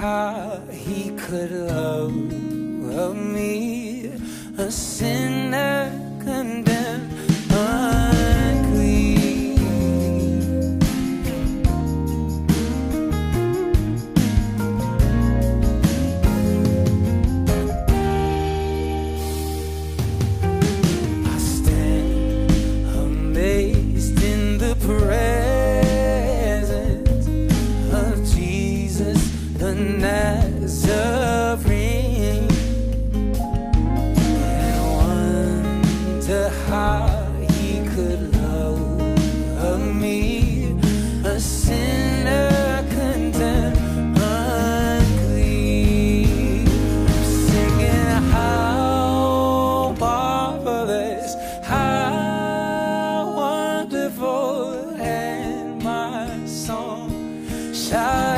How he could love me, a sinner condemned unclean. I stand amazed in the presence of Jesus the Nazarene, and wonder how he could love me, a sinner condemned unclean. Singing how marvelous, how wonderful, and my song shall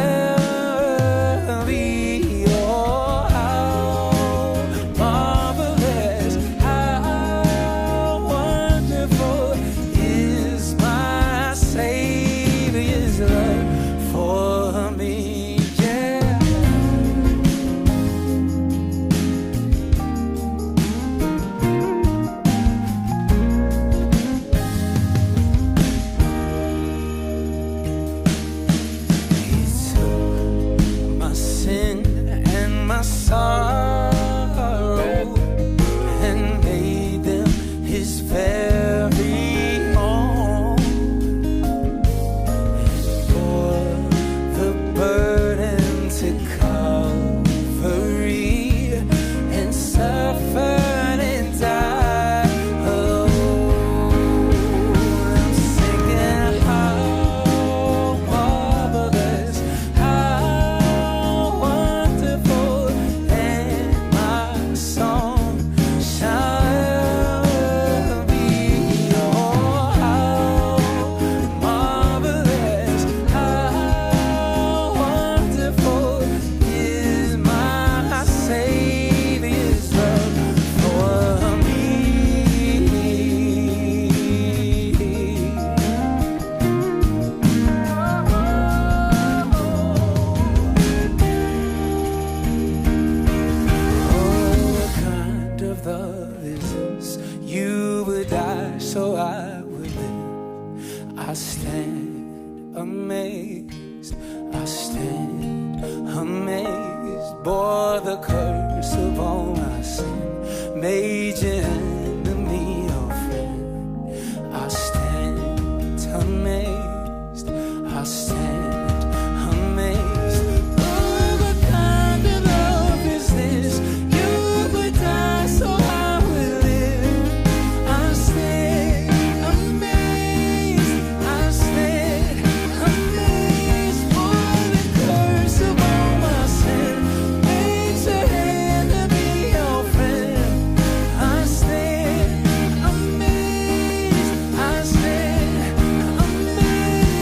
so I would live. I stand amazed, I stand amazed. Bore the curse of all my sin, major enemy or friend. I stand amazed, I stand amazed. Oh, what kind of love is this? You would die so I would live. I stand amazed, I stand amazed. For the curse of all my sin, major enemy or friend. I stand amazed, I stand amazed.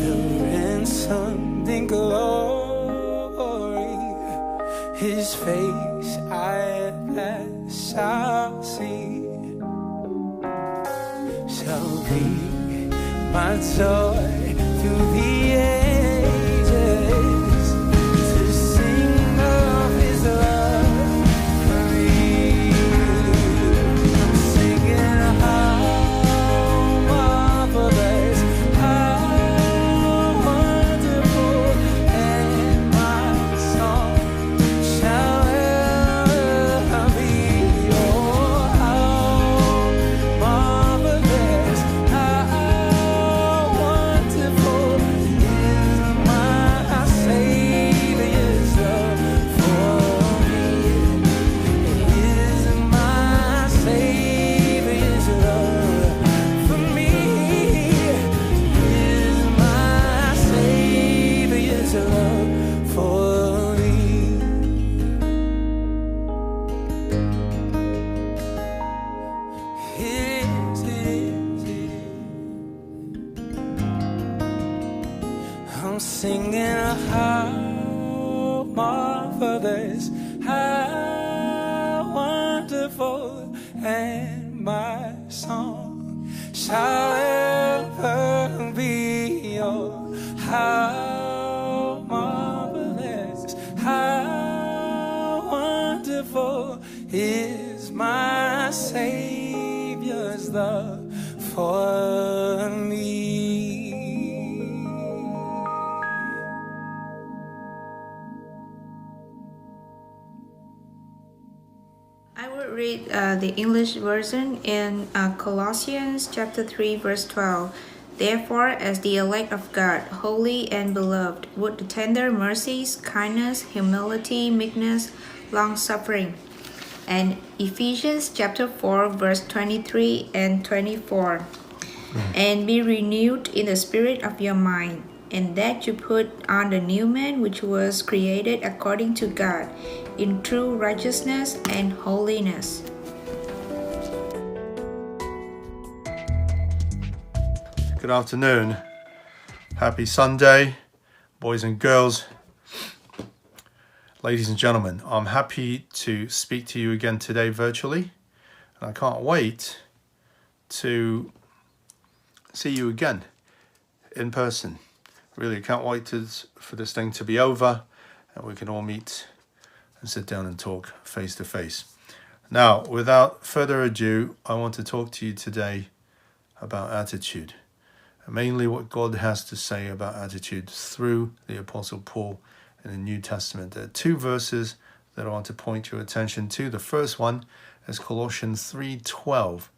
The ransomed in glory, His face I at last shall see, shall be my joy through the ages, to sing of His love for me. I'm singing how marvelous, how wonderful, and my song shall ever be. Oh, how marvelous, how wonderful, singing how marvelous, how wonderful, and my song shall ever be. Oh, how marvelous, how wonderful is my Savior's love for me. I will read the English version in Colossians chapter 3 verse 12. Therefore, as the elect of God, holy and beloved, with the tender mercies, kindness, humility, meekness, long-suffering. And Ephesians chapter 4 verse 23 and 24. And be renewed in the spirit of your mind, and that you put on the new man which was created according to God, in true righteousness and holiness. Good afternoon. Happy Sunday, boys and girls. Ladies and gentlemen, I'm happy to speak to you again today virtually, and I can't wait to see you again in person. Really, I can't wait for this thing to be over and we can all meet and sit down and talk face to face. Now, without further ado, I want to talk to you today about attitude, and mainly what God has to say about attitude through the Apostle Paul in the New Testament. There are two verses that I want to point your attention to. The first one is Colossians 3:12,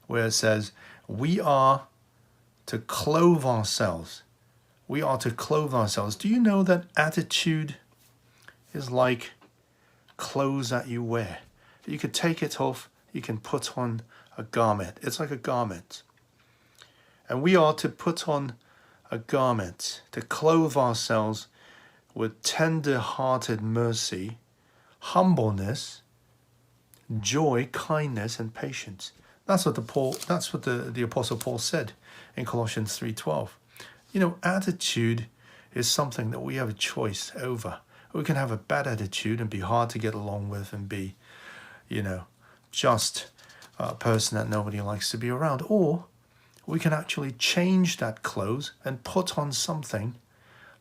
where it says, we are to clothe ourselves. We are to clothe ourselves. Do you know that attitude is like clothes that you wear? You could take it off, you can put on a garment. It's like a garment. And we are to put on a garment, to clothe ourselves with tender-hearted mercy, humbleness, joy, kindness, and patience. That's what the Apostle Paul said in Colossians 3:12. You know, attitude is something that we have a choice over. We can have a bad attitude and be hard to get along with and be, just a person that nobody likes to be around. Or we can actually change that clothes and put on something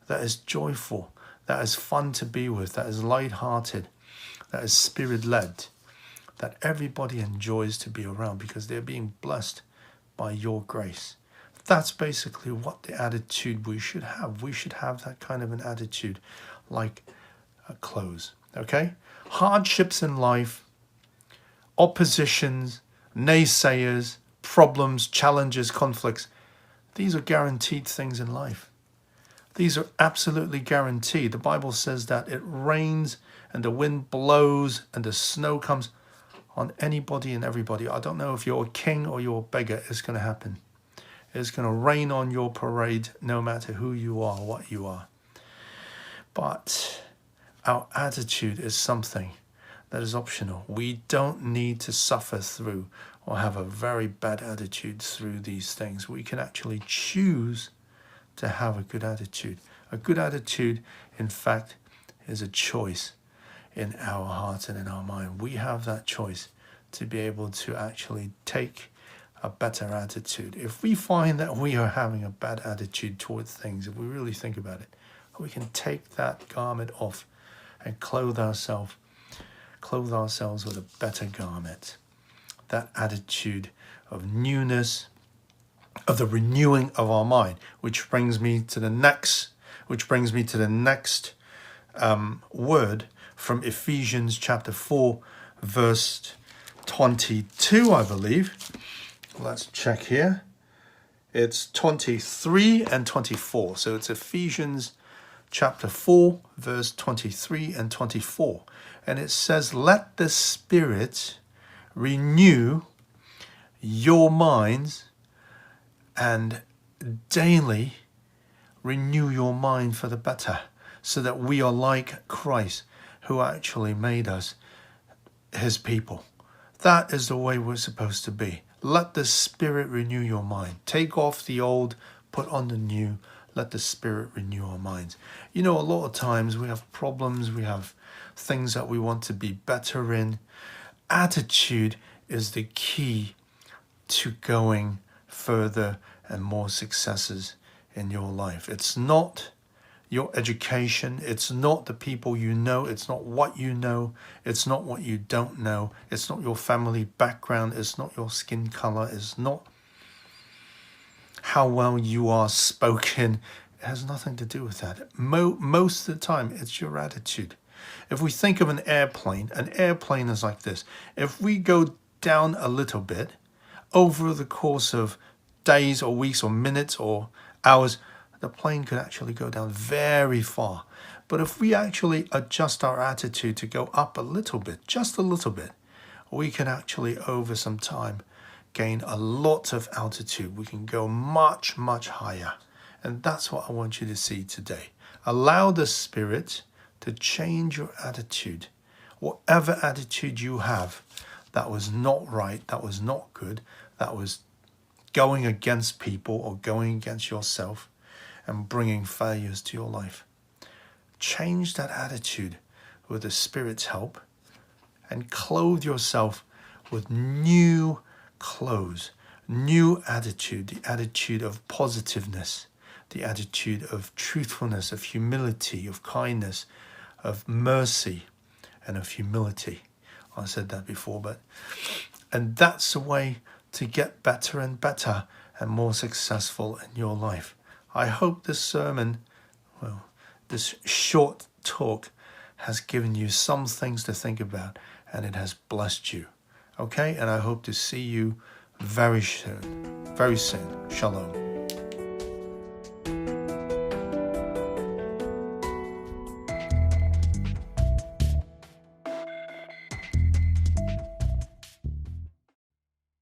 that is joyful, that is fun to be with, that is light-hearted, that is spirit-led, that everybody enjoys to be around because they're being blessed by your grace. That's basically what the attitude we should have. We should have that kind of an attitude like clothes, okay? Hardships in life, oppositions, naysayers, problems, challenges, conflicts, these are guaranteed things in life. These are absolutely guaranteed. The Bible says that it rains and the wind blows and the snow comes on anybody and everybody. I don't know if you're a king or you're a beggar, it's going to happen. It's going to rain on your parade no matter who you are, what you are. But our attitude is something that is optional. We don't need to suffer through or have a very bad attitude through these things. We can actually choose to have a good attitude. A good attitude, in fact, is a choice in our heart and in our mind. We have that choice to be able to actually take a better attitude. If we find that we are having a bad attitude towards things, if we really think about it, we can take that garment off and clothe ourselves with a better garment. That attitude of newness, of the renewing of our mind, which brings me to the next word from Ephesians chapter 4, verse 22, I believe. Let's check here. It's 23 and 24. So it's Ephesians chapter 4, verse 23 and 24. And it says, let the Spirit renew your minds, and daily renew your mind for the better, so that we are like Christ, who actually made us his people. That is the way we're supposed to be. Let the Spirit renew your mind. Take off the old, put on the new. let the Spirit renew our minds. You know, a lot of times we have problems, we have things that we want to be better in. Attitude is the key to going further and more successes in your life. It's not your education, it's not the people you know, it's not what you know, it's not what you don't know, it's not your family background, it's not your skin color, it's not how well you are spoken. It has nothing to do with that. Most of the time, it's your attitude. If we think of an airplane is like this. If we go down a little bit over the course of days or weeks or minutes or hours, the plane could actually go down very far. But if we actually adjust our attitude to go up a little bit, just a little bit, we can actually over some time gain a lot of altitude. We can go much, much higher. And that's what I want you to see today. Allow the Spirit to change your attitude. Whatever attitude you have that was not right, that was not good, that was going against people or going against yourself and bringing failures to your life. Change that attitude with the Spirit's help and clothe yourself with new clothes, new attitude, the attitude of positiveness, the attitude of truthfulness, of humility, of kindness, of mercy, and of humility. I said that before, and that's the way to get better and better and more successful in your life. I hope this sermon, this short talk has given you some things to think about and it has blessed you. Okay, and I hope to see you very soon. Shalom.